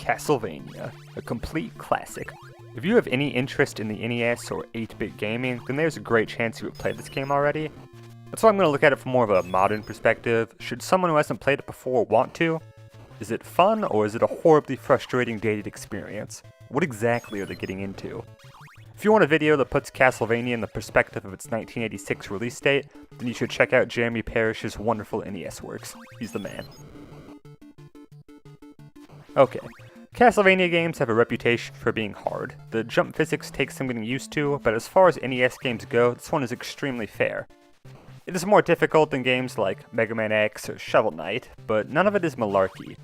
Castlevania, a complete classic. If you have any interest in the NES or 8-bit gaming, then there's a great chance you have played this game already. That's why I'm going to look at it from more of a modern perspective. Should someone who hasn't played it before want to? Is it fun, or is it a horribly frustrating dated experience? What exactly are they getting into? If you want a video that puts Castlevania in the perspective of its 1986 release date, then you should check out Jeremy Parish's wonderful NES works. He's the man. Okay, Castlevania games have a reputation for being hard. The jump physics take some getting used to, but as far as NES games go, this one is extremely fair. It is more difficult than games like Mega Man X or Shovel Knight, but none of it is malarkey.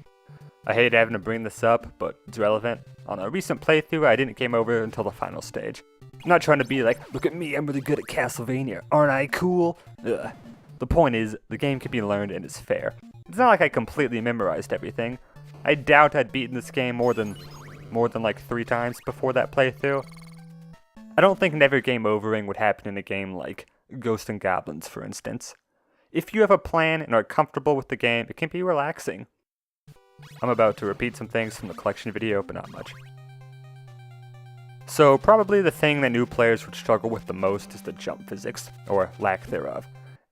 I hate having to bring this up, but it's relevant. On a recent playthrough, I didn't game over until the final stage. I'm not trying to be like, look at me, I'm really good at Castlevania, aren't I cool? Ugh. The point is, the game can be learned and is fair. It's not like I completely memorized everything. I doubt I'd beaten this game more than like 3 times before that playthrough. I don't think never game overing would happen in a game like Ghosts and Goblins, for instance. If you have a plan and are comfortable with the game, it can be relaxing. I'm about to repeat some things from the collection video, but not much. So probably the thing that new players would struggle with the most is the jump physics, or lack thereof.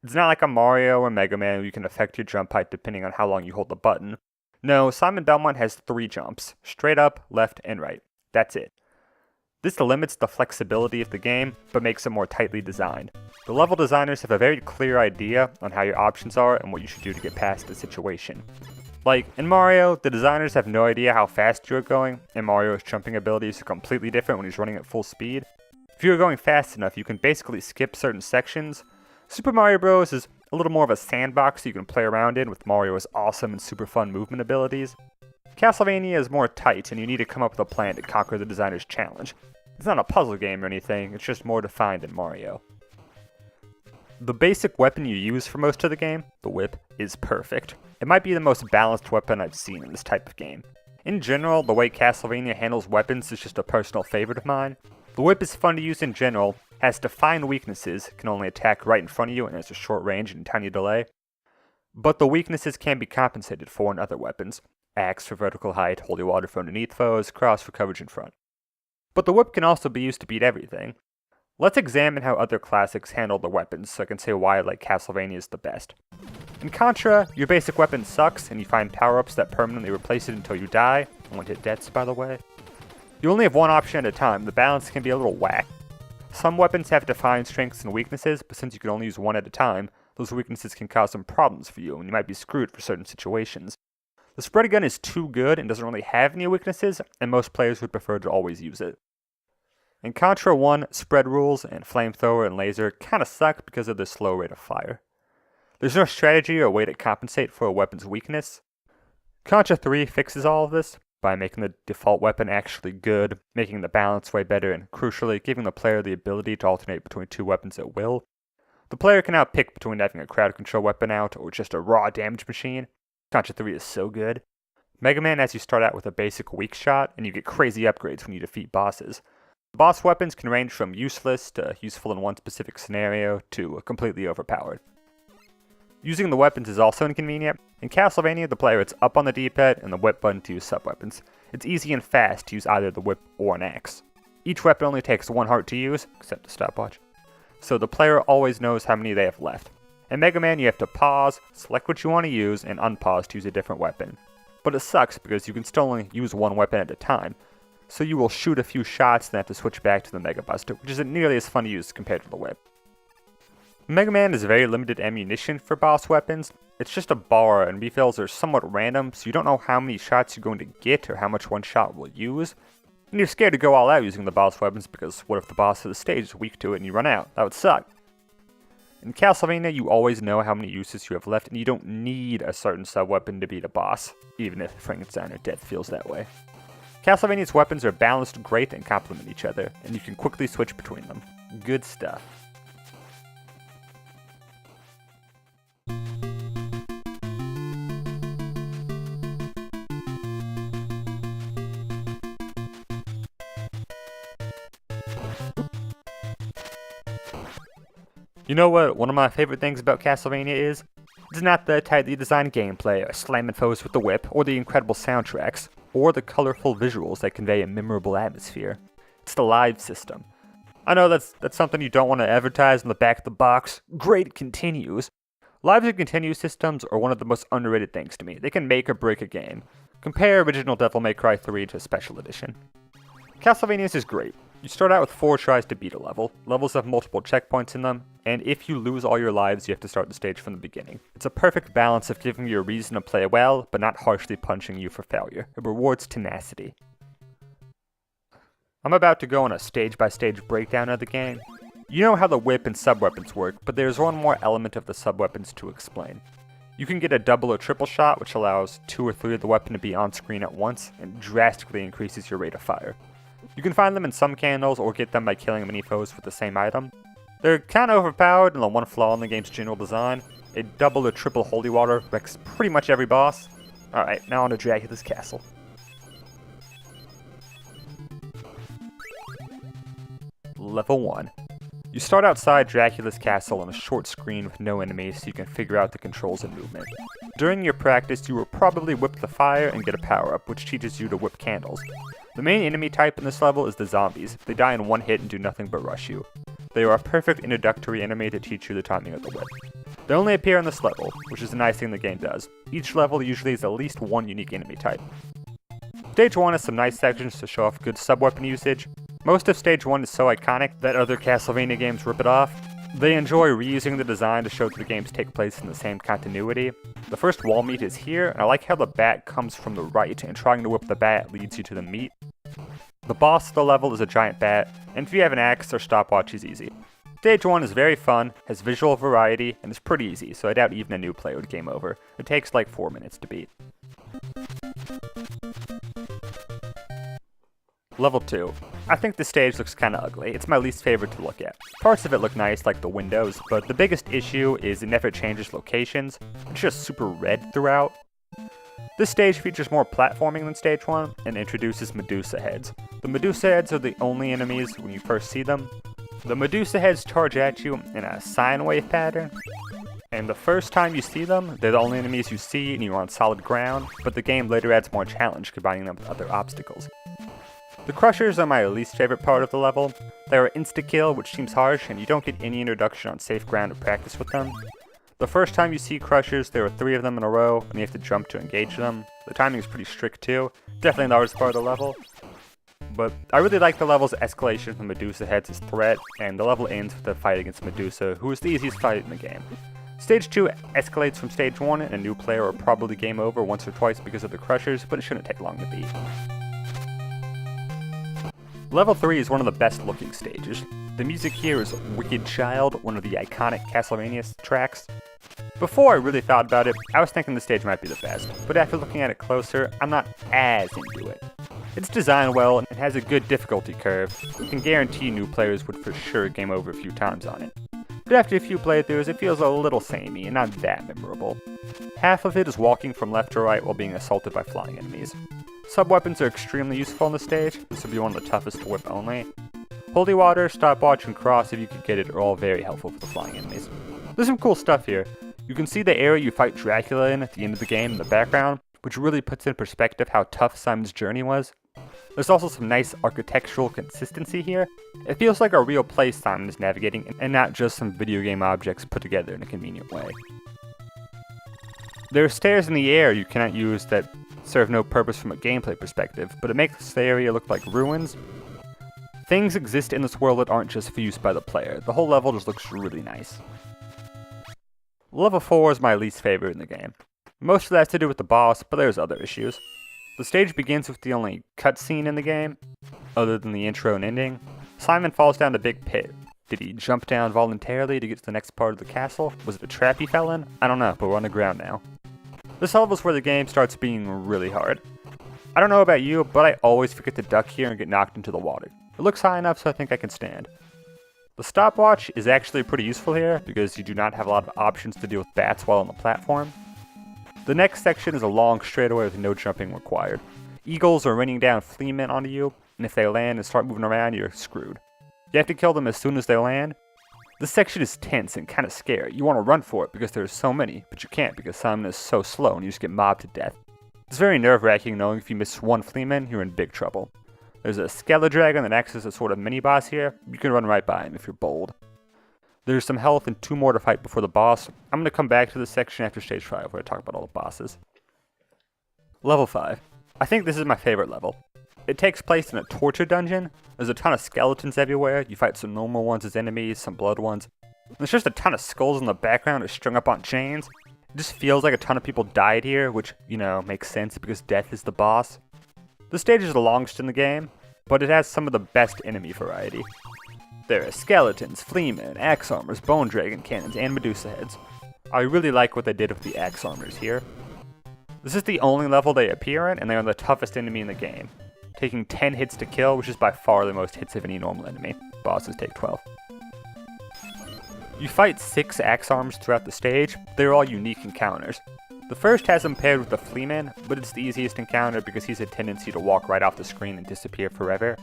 It's not like a Mario or Mega Man where you can affect your jump height depending on how long you hold the button. No, Simon Belmont has 3 jumps, straight up, left, and right. That's it. This limits the flexibility of the game, but makes it more tightly designed. The level designers have a very clear idea on how your options are and what you should do to get past the situation. Like, in Mario, the designers have no idea how fast you're going, and Mario's jumping abilities are completely different when he's running at full speed. If you're going fast enough, you can basically skip certain sections. Super Mario Bros. Is a little more of a sandbox you can play around in with Mario's awesome and super fun movement abilities. Castlevania is more tight, and you need to come up with a plan to conquer the designer's challenge. It's not a puzzle game or anything, it's just more defined than Mario. The basic weapon you use for most of the game, the whip, is perfect. It might be the most balanced weapon I've seen in this type of game. In general, the way Castlevania handles weapons is just a personal favorite of mine. The whip is fun to use in general, has defined weaknesses, can only attack right in front of you and has a short range and tiny delay. But the weaknesses can be compensated for in other weapons. Axe for vertical height, holy water for underneath foes, cross for coverage in front. But the whip can also be used to beat everything. Let's examine how other classics handle the weapons so I can say why I like Castlevania is the best. In Contra, your basic weapon sucks and you find power-ups that permanently replace it until you die. I won't hit deaths, by the way. You only have one option at a time, the balance can be a little whack. Some weapons have defined strengths and weaknesses, but since you can only use one at a time, those weaknesses can cause some problems for you and you might be screwed for certain situations. The spread gun is too good and doesn't really have any weaknesses, and most players would prefer to always use it. In Contra 1, spread rules and flamethrower and laser kinda suck because of their slow rate of fire. There's no strategy or way to compensate for a weapon's weakness. Contra 3 fixes all of this by making the default weapon actually good, making the balance way better, and crucially, giving the player the ability to alternate between 2 weapons at will. The player can now pick between having a crowd control weapon out or just a raw damage machine. Contra 3 is so good. Mega Man has you start out with a basic weak shot, and you get crazy upgrades when you defeat bosses. The boss weapons can range from useless to useful in one specific scenario to completely overpowered. Using the weapons is also inconvenient. In Castlevania, the player hits up on the D-pad and the whip button to use sub-weapons. It's easy and fast to use either the whip or an axe. Each weapon only takes 1 heart to use, except the stopwatch, so the player always knows how many they have left. In Mega Man, you have to pause, select what you want to use, and unpause to use a different weapon. But it sucks because you can still only use 1 weapon at a time, so you will shoot a few shots and have to switch back to the Mega Buster, which isn't nearly as fun to use compared to the whip. Mega Man has very limited ammunition for boss weapons. It's just a bar, and refills are somewhat random, so you don't know how many shots you're going to get or how much one shot will use. And you're scared to go all out using the boss weapons because what if the boss of the stage is weak to it and you run out? That would suck. In Castlevania, you always know how many uses you have left, and you don't need a certain sub-weapon to beat a boss, even if Frankenstein or Death feels that way. Castlevania's weapons are balanced great and complement each other, and you can quickly switch between them. Good stuff. You know what one of my favorite things about Castlevania is? It's not the tightly designed gameplay, or slamming foes with the whip, or the incredible soundtracks, or the colorful visuals that convey a memorable atmosphere. It's the live system. I know that's something you don't want to advertise on the back of the box. Great, it continues. Lives and continue systems are one of the most underrated things to me. They can make or break a game. Compare original Devil May Cry 3 to Special Edition. Castlevania is great. You start out with 4 tries to beat a level. Levels have multiple checkpoints in them, and if you lose all your lives, you have to start the stage from the beginning. It's a perfect balance of giving you a reason to play well, but not harshly punishing you for failure. It rewards tenacity. I'm about to go on a stage-by-stage breakdown of the game. You know how the whip and sub-weapons work, but there's one more element of the sub-weapons to explain. You can get a double or triple shot, which allows 2 or 3 of the weapon to be on screen at once, and drastically increases your rate of fire. You can find them in some candles, or get them by killing many foes with the same item. They're kinda overpowered, and the one flaw in the game's general design, a double or triple holy water wrecks pretty much every boss. Alright, now on to Dracula's Castle. Level 1. You start outside Dracula's castle on a short screen with no enemies so you can figure out the controls and movement. During your practice, you will probably whip the fire and get a power-up, which teaches you to whip candles. The main enemy type in this level is the zombies. They die in one hit and do nothing but rush you. They are a perfect introductory enemy to teach you the timing of the whip. They only appear on this level, which is a nice thing the game does. Each level usually has at least one unique enemy type. Stage 1 has some nice sections to show off good sub-weapon usage. Most of Stage 1 is so iconic that other Castlevania games rip it off. They enjoy reusing the design to show that the games take place in the same continuity. The first wall meat is here, and I like how the bat comes from the right, and trying to whip the bat leads you to the meat. The boss of the level is a giant bat, and if you have an axe or stopwatch, is easy. Stage 1 is very fun, has visual variety, and is pretty easy, so I doubt even a new player would game over. It takes like 4 minutes to beat. Level 2. I think the stage looks kinda ugly. It's my least favorite to look at. Parts of it look nice, like the windows, but the biggest issue is it never changes locations. It's just super red throughout. This stage features more platforming than Stage 1, and introduces Medusa heads. The Medusa heads are the only enemies when you first see them. The Medusa heads charge at you in a sine wave pattern, and the first time you see them, they're the only enemies you see and you're on solid ground, but the game later adds more challenge, combining them with other obstacles. The Crushers are my least favorite part of the level. They are insta-kill, which seems harsh, and you don't get any introduction on safe ground to practice with them. The first time you see Crushers, there are 3 of them in a row, and you have to jump to engage them. The timing is pretty strict too, definitely the hardest part of the level. But I really like the level's escalation from Medusa heads as threat, and the level ends with a fight against Medusa, who is the easiest fight in the game. Stage 2 escalates from Stage 1, and a new player will probably game over once or twice because of the Crushers, but it shouldn't take long to beat. Level 3 is one of the best looking stages. The music here is Wicked Child, one of the iconic Castlevania tracks. Before I really thought about it, I was thinking the stage might be the best, but after looking at it closer, I'm not as into it. It's designed well and has a good difficulty curve. You can guarantee new players would for sure game over a few times on it. But after a few playthroughs, it feels a little samey and not that memorable. Half of it is walking from left to right while being assaulted by flying enemies. Sub-weapons are extremely useful on the stage. This will be one of the toughest to whip only. Holy Water, Stopwatch, and Cross, if you can get it, are all very helpful for the flying enemies. There's some cool stuff here. You can see the area you fight Dracula in at the end of the game in the background, which really puts in perspective how tough Simon's journey was. There's also some nice architectural consistency here. It feels like a real place Simon is navigating, and not just some video game objects put together in a convenient way. There are stairs in the air you cannot use that serve no purpose from a gameplay perspective, but it makes the area look like ruins. Things exist in this world that aren't just for use by the player. The whole level just looks really nice. Level 4 is my least favorite in the game. Most of that has to do with the boss, but there's other issues. The stage begins with the only cutscene in the game, other than the intro and ending. Simon falls down a big pit. Did he jump down voluntarily to get to the next part of the castle? Was it a trap he fell in? I don't know, but we're on the ground now. This level is where the game starts being really hard. I don't know about you, but I always forget to duck here and get knocked into the water. It looks high enough so I think I can stand. The stopwatch is actually pretty useful here because you do not have a lot of options to deal with bats while on the platform. The next section is a long straightaway with no jumping required. Eagles are raining down flea mint onto you, and if they land and start moving around, you're screwed. You have to kill them as soon as they land. This section is tense and kind of scary. You want to run for it because there's so many, but you can't because Simon is so slow and you just get mobbed to death. It's very nerve-wracking knowing if you miss one Fleaman, you're in big trouble. There's a Skeledragon that acts as a sort of mini-boss here. You can run right by him if you're bold. There's some health and 2 more to fight before the boss. I'm going to come back to this section after stage 5 where I talk about all the bosses. Level 5. I think this is my favorite level. It takes place in a torture dungeon. There's a ton of skeletons everywhere. You fight some normal ones as enemies, some blood ones. There's just a ton of skulls in the background that are strung up on chains. It just feels like a ton of people died here, which, makes sense because death is the boss. The stage is the longest in the game, but it has some of the best enemy variety. There are skeletons, fleamen, axe armors, bone dragon cannons, and Medusa heads. I really like what they did with the axe armors here. This is the only level they appear in, and they are the toughest enemy in the game, taking 10 hits to kill, which is by far the most hits of any normal enemy. Bosses take 12. You fight 6 axe arms throughout the stage. They're all unique encounters. The first has him paired with the Fleaman, but it's the easiest encounter because he's a tendency to walk right off the screen and disappear forever.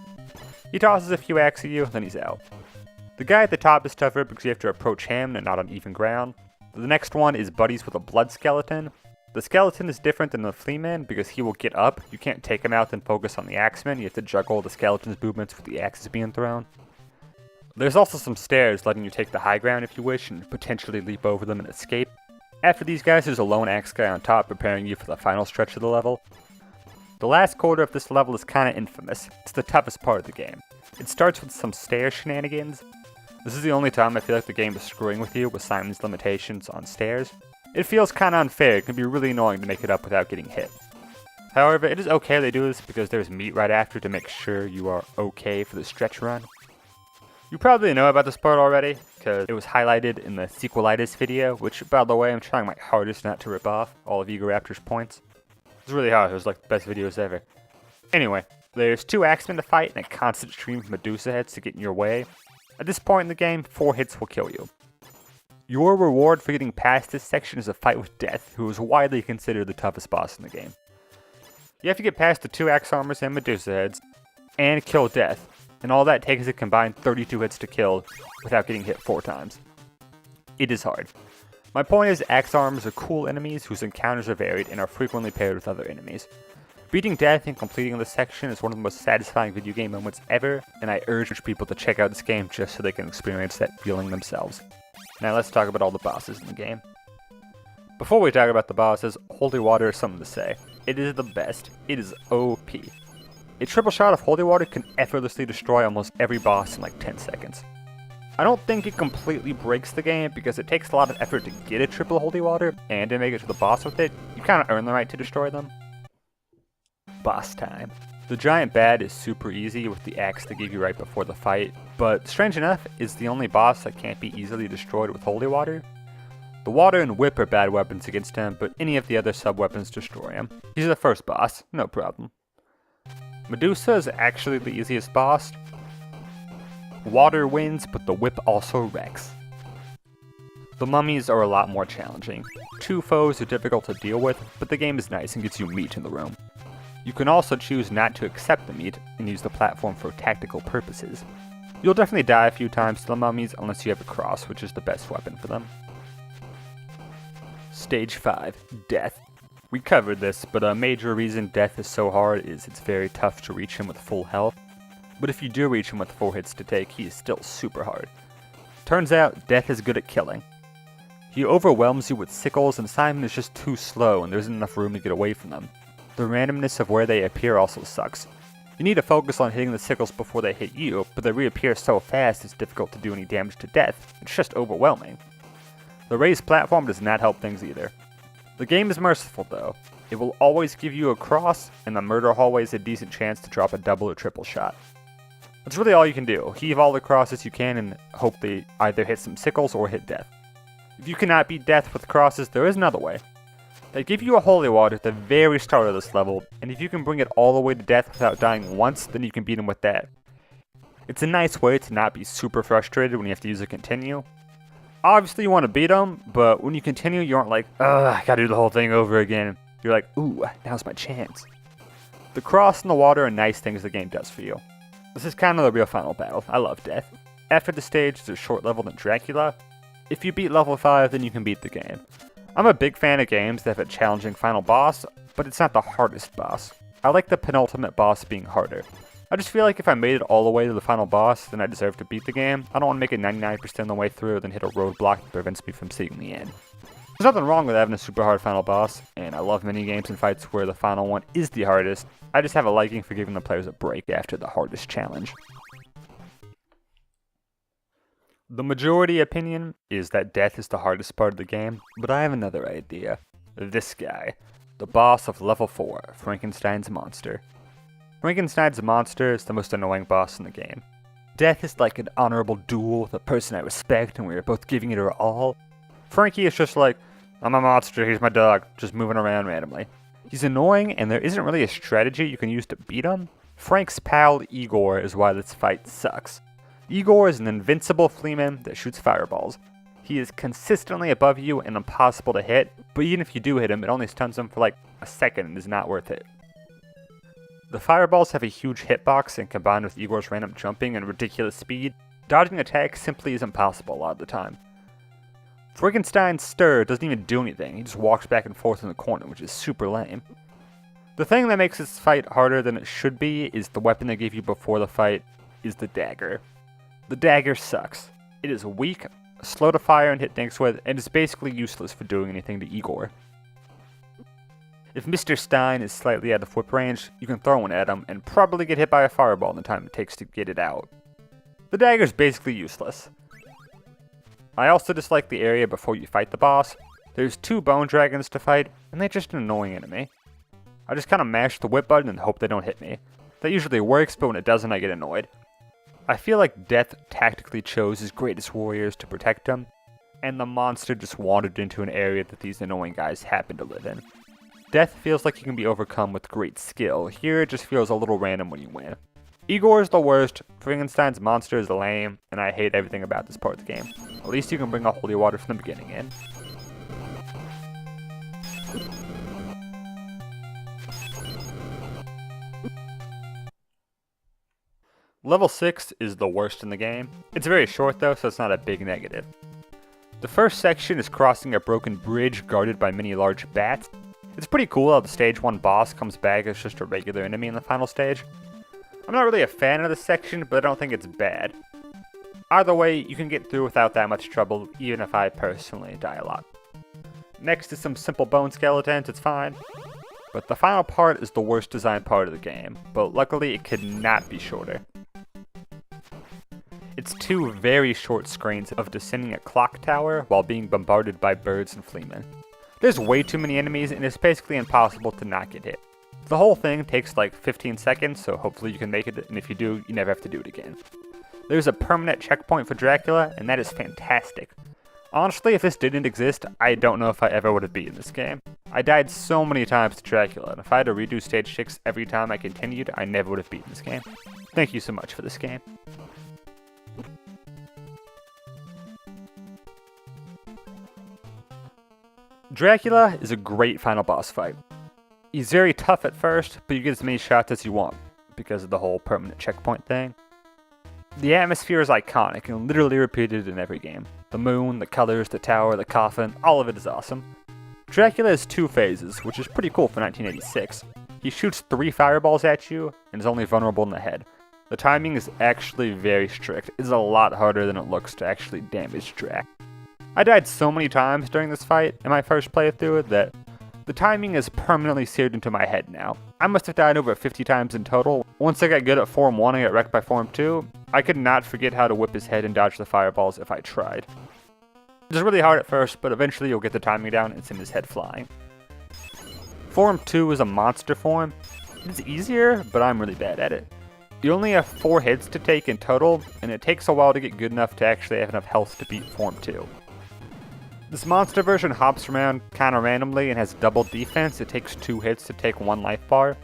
He tosses a few axes at you, then he's out. The guy at the top is tougher because you have to approach him and not on even ground. The next one is buddies with a blood skeleton. The skeleton is different than the Fleaman because he will get up. You can't take him out and focus on the axeman. You have to juggle the skeleton's movements with the axes being thrown. There's also some stairs letting you take the high ground if you wish and potentially leap over them and escape. After these guys, there's a lone axe guy on top preparing you for the final stretch of the level. The last quarter of this level is kinda infamous. It's the toughest part of the game. It starts with some stair shenanigans. This is the only time I feel like the game is screwing with you with Simon's limitations on stairs. It feels kinda unfair. It can be really annoying to make it up without getting hit. However, it is okay they do this because there's meat right after to make sure you are okay for the stretch run. You probably know about this part already, because it was highlighted in the Sequelitis video, which, by the way, I'm trying my hardest not to rip off all of Egoraptor's points. It's really hard, it was like the best videos ever. Anyway, there's 2 axemen to fight and a constant stream of Medusa heads to get in your way. At this point in the game, 4 hits will kill you. Your reward for getting past this section is a fight with Death, who is widely considered the toughest boss in the game. You have to get past the 2 axe armors and Medusa heads, and kill Death, and all that takes is a combined 32 hits to kill without getting hit 4 times. It is hard. My point is, axe armors are cool enemies whose encounters are varied and are frequently paired with other enemies. Beating Death and completing this section is one of the most satisfying video game moments ever, and I urge people to check out this game just so they can experience that feeling themselves. Now let's talk about all the bosses in the game. Before we talk about the bosses, Holy Water is something to say. It is the best. It is OP. A triple shot of Holy Water can effortlessly destroy almost every boss in like 10 seconds. I don't think it completely breaks the game because it takes a lot of effort to get a triple Holy Water, and to make it to the boss with it, you kinda earn the right to destroy them. Boss time. The giant bad is super easy with the axe they give you right before the fight, but strange enough, is the only boss that can't be easily destroyed with Holy Water. The water and whip are bad weapons against him, but any of the other sub-weapons destroy him. He's the first boss, no problem. Medusa is actually the easiest boss. Water wins, but the whip also wrecks. The mummies are a lot more challenging. 2 foes are difficult to deal with, but the game is nice and gets you meat in the room. You can also choose not to accept the meat and use the platform for tactical purposes. You'll definitely die a few times to the mummies unless you have a cross, which is the best weapon for them. Stage 5, Death. We covered this, but a major reason Death is so hard is it's very tough to reach him with full health. But if you do reach him with 4 hits to take, he is still super hard. Turns out, Death is good at killing. He overwhelms you with sickles, and Simon is just too slow and there isn't enough room to get away from them. The randomness of where they appear also sucks. You need to focus on hitting the sickles before they hit you, but they reappear so fast it's difficult to do any damage to Death. It's just overwhelming. The raised platform does not help things either. The game is merciful though. It will always give you a cross, and the murder hallway is a decent chance to drop a double or triple shot. That's really all you can do. Heave all the crosses you can and hope they either hit some sickles or hit Death. If you cannot beat Death with crosses, there is another way. They give you a Holy Water at the very start of this level, and if you can bring it all the way to Death without dying once, then you can beat him with that. It's a nice way to not be super frustrated when you have to use a continue. Obviously you want to beat him, but when you continue, you aren't like, ugh, I gotta do the whole thing over again. You're like, ooh, now's my chance. The cross and the water are nice things the game does for you. This is kind of the real final battle. I love Death. After the stage, there's a short level than Dracula. If you beat level 5, then you can beat the game. I'm a big fan of games that have a challenging final boss, but it's not the hardest boss. I like the penultimate boss being harder. I just feel like if I made it all the way to the final boss, then I deserve to beat the game. I don't want to make it 99% of the way through, then hit a roadblock that prevents me from seeing the end. There's nothing wrong with having a super hard final boss, and I love minigames and fights where the final one is the hardest. I just have a liking for giving the players a break after the hardest challenge. The majority opinion is that death is the hardest part of the game, but I have another idea. This guy, the boss of level 4, Frankenstein's monster. Frankenstein's monster is the most annoying boss in the game. Death is like an honorable duel with a person I respect and we are both giving it our all. Frankie is just like, I'm a monster, here's my dog, just moving around randomly. He's annoying and there isn't really a strategy you can use to beat him. Frank's pal Igor is why this fight sucks. Igor is an invincible fleaman that shoots fireballs. He is consistently above you and impossible to hit, but even if you do hit him, it only stuns him for like a second and is not worth it. The fireballs have a huge hitbox, and combined with Igor's random jumping and ridiculous speed, dodging attacks simply isn't possible a lot of the time. Frankenstein's stir doesn't even do anything, he just walks back and forth in the corner, which is super lame. The thing that makes this fight harder than it should be is the weapon they give you before the fight is the dagger. The dagger sucks. It is weak, slow to fire and hit things with, and is basically useless for doing anything to Igor. If Mr. Stein is slightly out of whip range, you can throw one at him and probably get hit by a fireball in the time it takes to get it out. The dagger is basically useless. I also dislike the area before you fight the boss. There's 2 bone dragons to fight, and they're just an annoying enemy. I just kind of mash the whip button and hope they don't hit me. That usually works, but when it doesn't I get annoyed. I feel like Death tactically chose his greatest warriors to protect him, and the monster just wandered into an area that these annoying guys happen to live in. Death feels like he can be overcome with great skill. Here it just feels a little random when you win. Igor is the worst, Frankenstein's monster is lame, and I hate everything about this part of the game. At least you can bring a holy water from the beginning in. Level 6 is the worst in the game. It's very short though, so it's not a big negative. The first section is crossing a broken bridge guarded by many large bats. It's pretty cool how the stage 1 boss comes back as just a regular enemy in the final stage. I'm not really a fan of this section, but I don't think it's bad. Either way, you can get through without that much trouble, even if I personally die a lot. Next is some simple bone skeletons, it's fine. But the final part is the worst designed part of the game, but luckily it could not be shorter. It's 2 very short screens of descending a clock tower while being bombarded by birds and fleamen. There's way too many enemies and it's basically impossible to not get hit. The whole thing takes like 15 seconds, so hopefully you can make it, and if you do, you never have to do it again. There's a permanent checkpoint for Dracula, and that is fantastic. Honestly, if this didn't exist, I don't know if I ever would have beaten this game. I died so many times to Dracula, and if I had to redo stage 6 every time I continued, I never would have beaten this game. Thank you so much for this game. Dracula is a great final boss fight. He's very tough at first, but you get as many shots as you want, because of the whole permanent checkpoint thing. The atmosphere is iconic and literally repeated in every game. The moon, the colors, the tower, the coffin, all of it is awesome. Dracula has 2 phases, which is pretty cool for 1986. He shoots 3 fireballs at you, and is only vulnerable in the head. The timing is actually very strict. It's a lot harder than it looks to actually damage Drac. I died so many times during this fight in my first playthrough that the timing is permanently seared into my head now. I must have died over 50 times in total. Once I got good at Form 1 and got wrecked by Form 2, I could not forget how to whip his head and dodge the fireballs if I tried. It's really hard at first, but eventually you'll get the timing down and send his head flying. Form 2 is a monster form. It's easier, but I'm really bad at it. You only have 4 hits to take in total, and it takes a while to get good enough to actually have enough health to beat Form 2. This monster version hops around kinda randomly and has double defense. It takes 2 hits to take 1 life bar.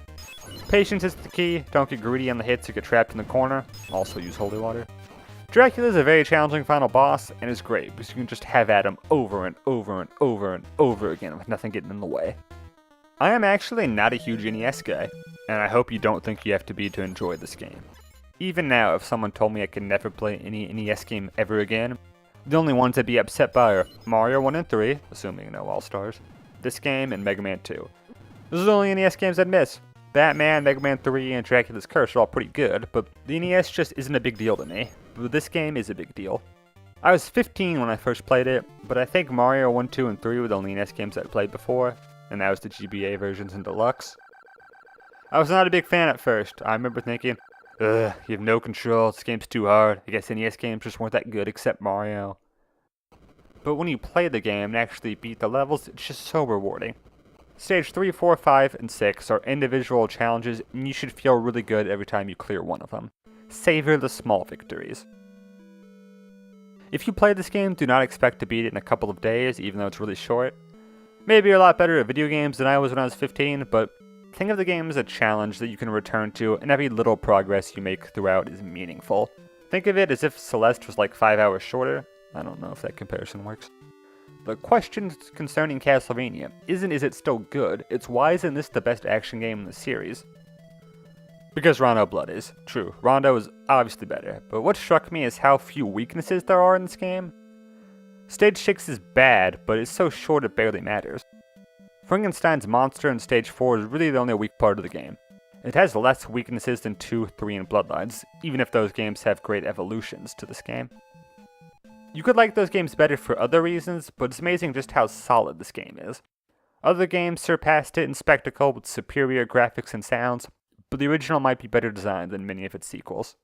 Patience is the key, don't get greedy on the hits or get trapped in the corner. Also use holy water. Dracula is a very challenging final boss and is great because you can just have at him over and over and over and over again with nothing getting in the way. I am actually not a huge NES guy, and I hope you don't think you have to be to enjoy this game. Even now, if someone told me I could never play any NES game ever again, the only ones I'd be upset by are Mario 1 and 3, assuming no All-Stars, this game, and Mega Man 2. Those are the only NES games I'd miss. Batman, Mega Man 3, and Dracula's Curse are all pretty good, but the NES just isn't a big deal to me. But this game is a big deal. I was 15 when I first played it, but I think Mario 1, 2, and 3 were the only NES games I'd played before, and that was the GBA versions and Deluxe. I was not a big fan at first. I remember thinking, ugh, you have no control, this game's too hard, I guess NES games just weren't that good except Mario. But when you play the game and actually beat the levels, it's just so rewarding. Stage 3, 4, 5, and 6 are individual challenges, and you should feel really good every time you clear one of them. Savor the small victories. If you play this game, do not expect to beat it in a couple of days, even though it's really short. Maybe you're a lot better at video games than I was when I was 15, but think of the game as a challenge that you can return to, and every little progress you make throughout is meaningful. Think of it as if Celeste was like 5 hours shorter. I don't know if that comparison works. The question concerning Castlevania isn't is it still good, it's why isn't this the best action game in the series? Because Rondo Blood is. True, Rondo is obviously better, but what struck me is how few weaknesses there are in this game. Stage 6 is bad, but it's so short it barely matters. Frankenstein's monster in Stage 4 is really the only weak part of the game. It has less weaknesses than 2, 3, and Bloodlines, even if those games have great evolutions to this game. You could like those games better for other reasons, but it's amazing just how solid this game is. Other games surpassed it in spectacle with superior graphics and sounds, but the original might be better designed than many of its sequels.